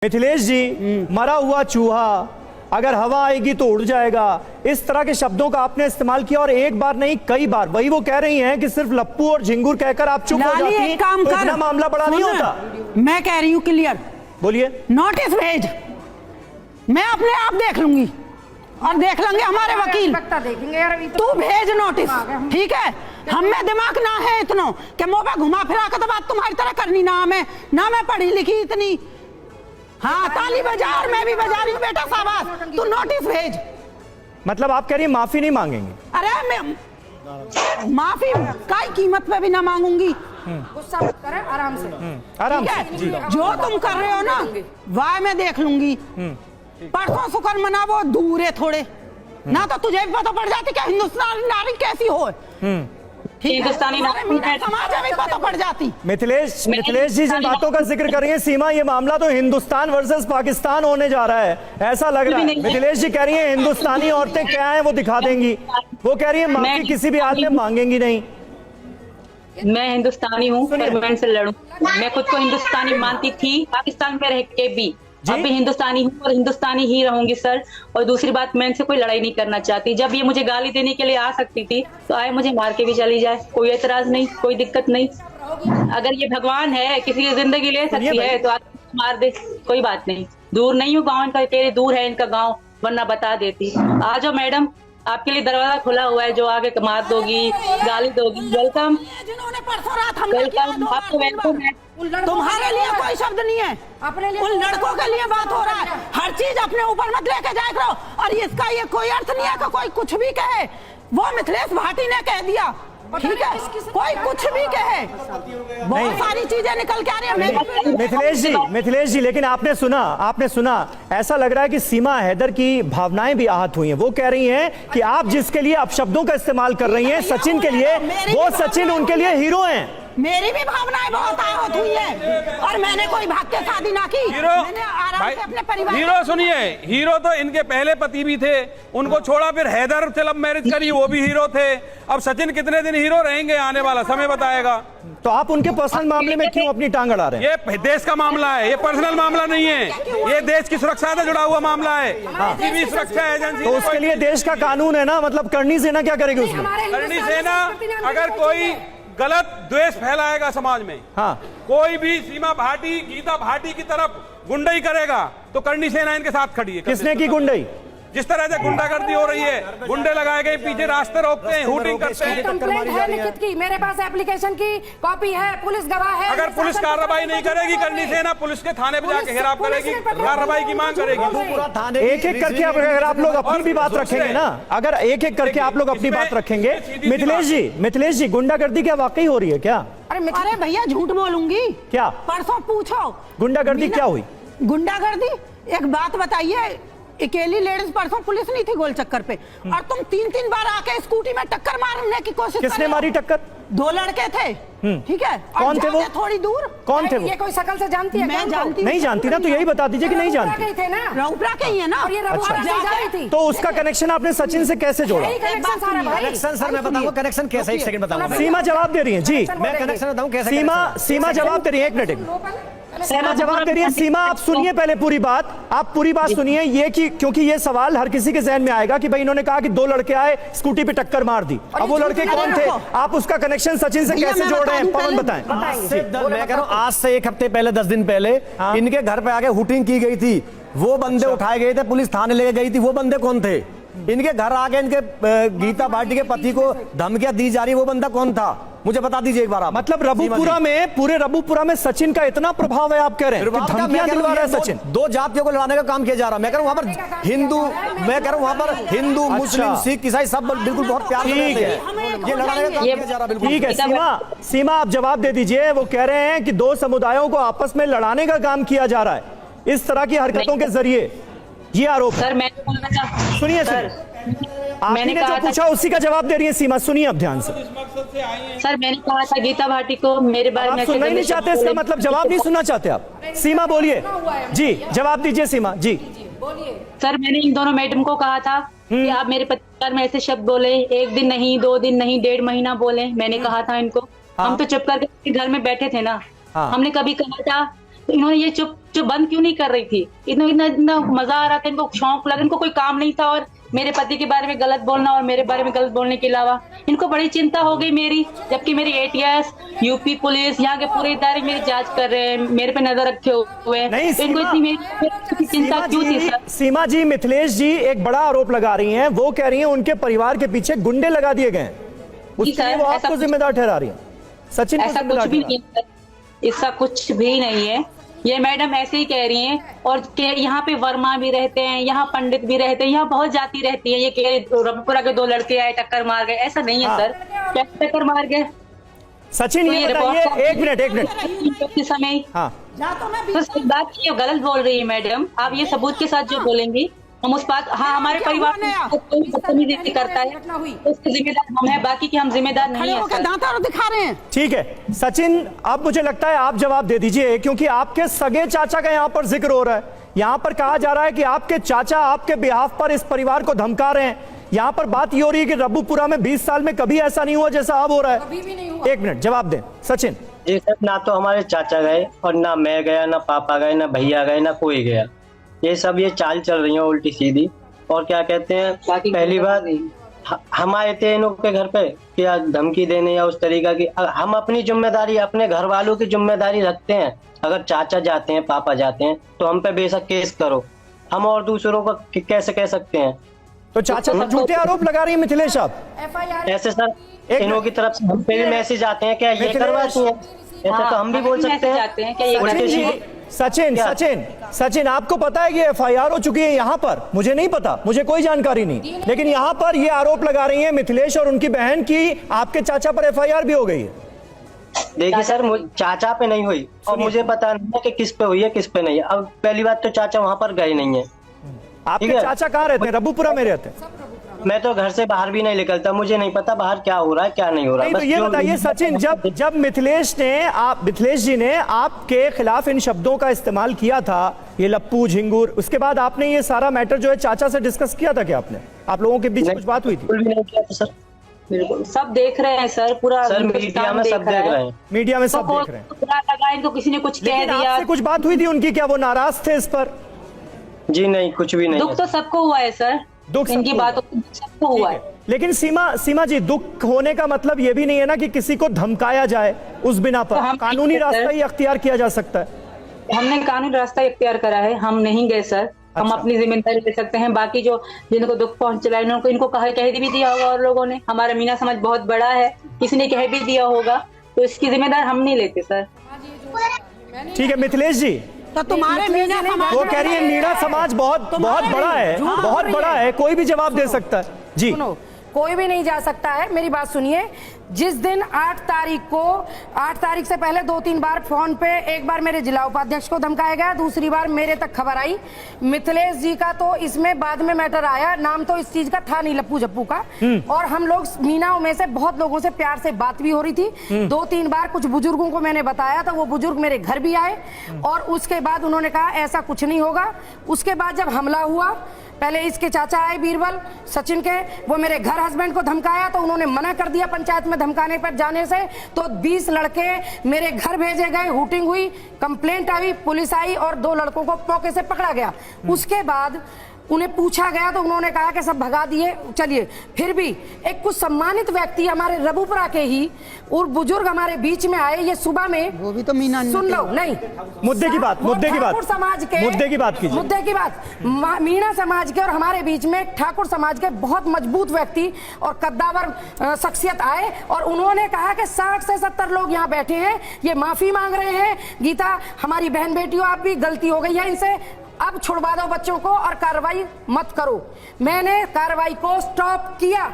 मिथिलेश जी, मरा हुआ चूहा अगर हवा आएगी तो उड़ जाएगा, इस तरह के शब्दों का आपने इस्तेमाल किया और एक बार नहीं कई बार। वही वो कह रही हैं कि सिर्फ लप्पू और झिंगुर कहकर आप चुप हो जाती हैं तो इतना मामला बड़ा नहीं होता। मैं कह रही हूँ क्लियर, बोलिए। नोटिस भेज, मैं अपने आप देख लूंगी और देख लेंगे हमारे वकील, तू भेज नोटिस, ठीक है। हम में दिमाग ना है इतना कि मुंह पे घुमा फिरा कर तो बात तुम्हारी तरह करनी ना मैं पढ़ी लिखी इतनी। हाँ, ताली बजा और मैं भी बजा रही हूँ बेटा, शाबाश। तू नोटिस भेज। मतलब आप कह रही हैं माफी नहीं मांगेंगे? अरे मैं माफी काई कीमत पे भी ना मांगूंगी। गुस्सा मत करें, आराम से आराम से। जो तुम कर रहे हो ना वाह मैं देख लूंगी। परसों शुक्र मना वो दूर है थोड़े ना, तो तुझे भी पता पड़ जाती कि हिंदुस्तानी नारी कैसी हो। हिंदुस्तानी समाज में पता पड़ जाती। मिथिलेश जी जिन बातों का जिक्र कर रही है सीमा, ये मामला तो हिंदुस्तान वर्सेस पाकिस्तान होने जा रहा है, ऐसा लग रहा है। मिथिलेश जी कह रही हैं हिंदुस्तानी औरतें क्या हैं वो दिखा देंगी, वो कह रही है माफी किसी भी हाल में मांगेंगी नहीं। मैं हिंदुस्तानी हूँ पर मैं इनसे लड़ूं। मैं खुद को हिंदुस्तानी मानती थी पाकिस्तान में रह के भी, अब भी हिंदुस्तानी हूँ और हिंदुस्तानी ही रहूंगी सर। और दूसरी बात, मैं इनसे कोई लड़ाई नहीं करना चाहती। जब ये मुझे गाली देने के लिए आ सकती थी तो आए मुझे मार के भी चली जाए, कोई एतराज नहीं, कोई दिक्कत नहीं। अगर ये भगवान है, किसी की जिंदगी ले सकती है तो आके मार दे, कोई बात नहीं। दूर नहीं हूँ, गाँव इनका तेरे दूर है इनका गाँव, वरना बता देती। आ जाओ मैडम, आपके लिए दरवाजा खुला हुआ है, जो आगे मार दोगी गाली दोगी, वेलकम वेलकम, आपको वेलकम है। तुम्हारे लिए कोई शब्द नहीं है, अपने लिए उन लड़कों के लिए बात हो रहा है। हर चीज अपने ऊपर मत लेके जाया करो। और इसका ये कोई अर्थ नहीं है कि कोई कुछ भी कहे। वो मिथिलेश भाटी ने कह दिया, ठीक है, कोई कुछ भी कहे, बहुत सारी चीजें निकल के आ रही है। मिथिलेश जी लेकिन आपने सुना ऐसा लग रहा है कि सीमा हैदर की भावनाएं भी आहत हुई हैं। वो कह रही हैं कि आप जिसके लिए अपशब्दों का इस्तेमाल कर रही हैं सचिन के लिए, वो सचिन उनके लिए हीरो हैं। मेरी भी भावनाएं बहुत आहत हुई है और मैंने कोई भाग के शादी ना की। मैंने आराम से अपने परिवार। हीरो सुनिए, हीरो तो इनके पहले पति भी थे, उनको छोड़ा फिर हैदर से लव मैरिज करी, वो भी हीरो थे। अब सचिन कितने दिन हीरो रहेंगे आने वाला समय बताएगा। तो आप उनके पर्सनल मामले में क्यों अपनी टांग अड़ा रहे हैं? ये देश का मामला है, ये पर्सनल मामला नहीं है, ये देश की सुरक्षा से जुड़ा हुआ मामला है। किसी भी सुरक्षा एजेंसी, तो उसके लिए देश का कानून है ना, मतलब करनी सेना क्या करेगी उसमें? करनी सेना अगर कोई गलत द्वेष फैलाएगा समाज में, हाँ, कोई भी सीमा भाटी गीता भाटी की तरफ गुंडई करेगा तो करनी सेना इनके साथ खड़ी है। किसने की गुंडई? जिस तरह से गुंडागर्दी हो रही है, गुंडे लगाए गए पीछे, रास्ते रोकते हैं, हुटिंग करते हैं। कंप्लेंट है लिखित की, मेरे पास एप्लीकेशन की कॉपी है, पुलिस गवाह है। अगर पुलिस कार्रवाई नहीं करेगी करनी सेना पुलिस के थाने पे जाके घेराव करेगी, कार्रवाई की मांग करेगी। एक एक करके अगर आप लोग अपनी भी बात रखेंगे ना, अगर एक एक करके आप लोग अपनी बात रखेंगे। मिथिलेश जी गुंडागर्दी क्या वाकई हो रही है क्या? अरे भैया झूठ बोलूंगी क्या? परसों पूछो गुंडागर्दी क्या हुई? गुंडागर्दी, एक बात बताइए, अकेली लेडीज परसों पुलिस नहीं थी गोल चक्कर पे और तुम तीन बार आके स्कूटी में टक्कर मारने की कोशिश। किसने मारी टक्कर? दो लड़के थे, ठीक है। कौन थे वो? थोड़ी दूर। कौन थे वो? ये कोई शकल से जानती है? मैं जानती नहीं जानती ना, तो यही बता दीजिए कि नहीं जानती। रउपरा के ही है ना। अच्छा, तो उसका कनेक्शन आपने सचिन से कैसे जोड़ा? कनेक्शन सर मैं बताऊंगा कनेक्शन कैसे, एक सेकंड बताऊंगा। सीमा जवाब दे रही है जी, मैं कनेक्शन बताऊं कैसे। सीमा जवाब दे रही है, एक मिनट। सीमा जवाब दे रही है। सीमा आप सुनिए पहले पूरी बात, आप पूरी बात सुनिए। ये कि क्योंकि ये सवाल हर किसी के जहन में आएगा कि भाई इन्होंने कहा कि दो लड़के आए स्कूटी पे टक्कर मार दी, अब वो लड़के कौन थे? आप उसका कनेक्शन सचिन से कैसे जोड़ रहे हैं? पवन बताएं। मैं कह रहा हूँ आज से एक हफ्ते पहले 10 दिन पहले इनके घर पे आके हुटिंग की गई थी, वो बंदे उठाए गए थे, पुलिस थाने लेके गई थी। वो बंदे कौन थे? इनके घर आके इनके गीता भाटी के पति को धमकियां दी जा रही, वो बंदा कौन था? मुझे बता दीजिए एक बार आप। मतलब रबुपुरा में, पूरे रबुपुरा में सचिन का इतना प्रभाव है आप कह रहे हैं? धमकियां दिलवा रहा है सचिन। दो जातियों को लड़ाने का काम किया जा रहा है। मैं कह रहा हूं वहां पर हिंदू, मैं कह रहा हूं वहां पर हिंदू मुस्लिम सिख ईसाई सब बिल्कुल बहुत प्यार से रहते हैं। ये लड़ाने का काम किया जा रहा है बिल्कुल। ठीक है सीमा आप जवाब दे दीजिए। वो कह रहे हैं कि दो समुदायों को आपस में लड़ाने का काम किया जा रहा है इस तरह की हरकतों के जरिए, ये आरोप। सर मैं सुनिए आपने जो पूछा उसी का जवाब दे रही है सीमा, सुनिए अब ध्यान से। सर मैंने कहा था गीता भाटी को मेरे बारे में सुनना ही नहीं चाहते, इसका मतलब जवाब नहीं सुनना चाहते आप। सीमा बोलिए जी, जवाब दीजिए सीमा जी। सर मैंने इन दोनों मैडम को कहा था कि आप मेरे पति में ऐसे शब्द बोले, एक दिन नहीं, 2 दिन नहीं, 1.5 महीना बोले। मैंने कहा था इनको, हम तो चुप करके घर में बैठे थे ना। हमने कभी कहा था तो इन्होंने ये चुप बंद क्यों नहीं कर रही थी? इतना मजा आ रहा था, इनको शौक लगा, इनको कोई काम नहीं था और मेरे पति के बारे में गलत बोलना और मेरे बारे में गलत बोलने के अलावा इनको बड़ी चिंता हो गई मेरी, जबकि मेरी ATS, यूपी पुलिस, यहाँ के पूरे इदारे मेरी जांच कर रहे हैं, मेरे पे नजर रखे हुए हैं। नहीं, तो इनको इतनी मेरी चिंता क्यों थी सर? सीमा जी, मिथिलेश जी एक बड़ा आरोप लगा रही हैं। वो कह रही हैं उनके परिवार के पीछे गुंडे लगा दिए गए, उसके लिए वो आपको जिम्मेदार ठहरा रही हैं। सचिन ऐसा कुछ भी नहीं है, ऐसा कुछ भी नहीं है। ये मैडम ऐसे ही कह रही हैं और यहाँ पे वर्मा भी रहते हैं, यहाँ पंडित भी रहते हैं, यहाँ बहुत जाति रहती है। ये कह रहे रबपुरा के 2 लड़के आए टक्कर मार गए, ऐसा नहीं है सर। क्या टक्कर मार गए? सचिन ये बताइए, एक मिनट समय हाँ तो बात ये गलत बोल रही है मैडम। आप ये सबूत के साथ जो बोलेंगी हम उस बात, हाँ हमारे परिवार को कोई बदतमीजी करता है उसके जिम्मेदार हम हैं, बाकी की हम जिम्मेदार नहीं है। दांत दिखा रहे हैं। ठीक है सचिन, अब मुझे लगता है आप जवाब दे दीजिए, क्योंकि आपके सगे चाचा का यहाँ पर जिक्र हो रहा है। यहाँ पर कहा जा रहा है कि आपके चाचा आपके बिहाफ पर इस परिवार को धमका रहे हैं। यहाँ पर बात ये हो रही है कि रब्बूपुरा में 20 साल में कभी ऐसा नहीं हुआ जैसा अब हो रहा है। एक मिनट जवाब दें सचिन। जी सर, ना तो हमारे चाचा गए और ना मैं गया, ना पापा गए, ना भैया गए, ना कोई गया। ये सब ये चाल चल रही है उल्टी सीधी। और क्या कहते हैं, पहली बार हम आए थे इनों के घर पे क्या धमकी देने या उस तरीका की। हम अपनी जिम्मेदारी, अपने घर वालों की जिम्मेदारी रखते हैं। अगर चाचा जाते हैं, पापा जाते हैं तो हम पे बेशक केस करो, हम और दूसरों को कैसे कह सकते हैं? तो चाचा पर झूठे आरोप लगा रही है मिथिलेश आप? ऐसे सर इनों की तरफ से हम पे भी मैसेज आते हैं, क्या ये करवाती है? ऐसे तो हम भी बोल सकते हैं। सचिन आपको पता है कि FIR हो चुकी है यहाँ पर? मुझे नहीं पता, मुझे कोई जानकारी नहीं, लेकिन यहाँ पर ये आरोप लगा रही है मिथिलेश और उनकी बहन की आपके चाचा पर FIR भी हो गई है। देखिए सर, चाचा पे नहीं हुई और मुझे पता नहीं है कि किस पे हुई है किस पे नहीं है। अब पहली बात तो चाचा वहाँ पर गए नहीं है। आपके चाचा कहाँ रहते हैं? रब्बूपुरा में रहते हैं। मैं तो घर से बाहर भी नहीं निकलता, मुझे नहीं पता बाहर क्या हो रहा है क्या नहीं हो रहा। नहीं, तो ये बताइए सचिन, जब मिथिलेश जी ने आपके खिलाफ इन शब्दों का इस्तेमाल किया था, ये लप्पू झिंगुर, उसके बाद आपने ये सारा मैटर जो है चाचा से डिस्कस किया था क्या आपने? आप लोगों के बीच कुछ बात हुई थी? बिल्कुल भी नहीं किया था सर। बिल्कुल सब देख रहे हैं सर, पूरा सर मीडिया में सब देख रहे हैं। मीडिया में सब देख रहे हैं। बुरा लगा इनको, किसी ने कुछ कह दिया। आपसे कुछ बात हुई थी उनकी? क्या वो नाराज थे इस पर? जी नहीं, कुछ भी नहीं। दुख तो सबको हुआ है सर, दुख इनकी बातों सबको हुआ है। लेकिन सीमा जी, दुख होने का मतलब ये भी नहीं है ना कि किसी को धमकाया जाए उस बिना पर। तो कानूनी रास्ता ही अख्तियार किया जा सकता है। हमने कानूनी रास्ता इख्तियार करा है, हम नहीं गए सर। हम अपनी जिम्मेदारी ले सकते हैं। बाकी जो जिनको दुख पहुंचा इनको कह भी दिया होगा और लोगों ने। हमारा मीना समाज बहुत बड़ा है, किसी ने कह भी दिया होगा, तो इसकी जिम्मेदारी हम नहीं लेते सर। ठीक है मिथिलेश जी, तो तुम्हारे मीना समाज, वो कह रही है मीना समाज बहुत बड़ा है, बहुत बड़ा है, कोई भी जवाब दे सकता है जी। सुनो, कोई भी नहीं जा सकता है। मेरी बात सुनिए, जिस दिन 8 तारीख से पहले 2-3 बार फोन पे, एक बार मेरे जिला उपाध्यक्ष को धमकाया गया, दूसरी बार मेरे तक खबर आई। मिथिलेश जी का तो इसमें बाद में मैटर आया, नाम तो इस चीज का था नहीं, लप्पू जप्पू का। और हम लोग मीनाओं में से बहुत लोगों से प्यार से बात भी हो रही थी। 2-3 बार कुछ बुजुर्गों को मैंने बताया, तो वो बुजुर्ग मेरे घर भी आए और उसके बाद उन्होंने कहा ऐसा कुछ नहीं होगा। उसके बाद जब हमला हुआ, पहले इसके चाचा आए बीरबल सचिन के, वो मेरे घर हस्बैंड को धमकाया, तो उन्होंने मना कर दिया पंचायत में धमकाने पर जाने से। तो 20 लड़के मेरे घर भेजे गए, हुटिंग हुई, कंप्लेंट आई, पुलिस आई और 2 लड़कों को मौके से पकड़ा गया। उसके बाद उन्हें पूछा गया तो उन्होंने कहा कि सब भगा दिए। चलिए, फिर भी एक कुछ सम्मानित व्यक्ति हमारे रबूपुरा के ही और बुजुर्ग हमारे बीच में आए। ये सुबह में वो भी तो मीना, सुन लो, नहीं मुद्दे की बात समाज के मुद्दे की बात मीना समाज के और हमारे बीच में ठाकुर समाज के बहुत मजबूत व्यक्ति और कद्दावर शख्सियत आए और उन्होंने कहा कि 60 से 70 लोग यहाँ बैठे हैं, ये माफी मांग रहे हैं। गीता, हमारी बहन बेटियों, आप भी गलती हो गई है इनसे, अब छुड़वा दो बच्चों को और कार्रवाई मत करो। मैंने कार्रवाई को स्टॉप किया।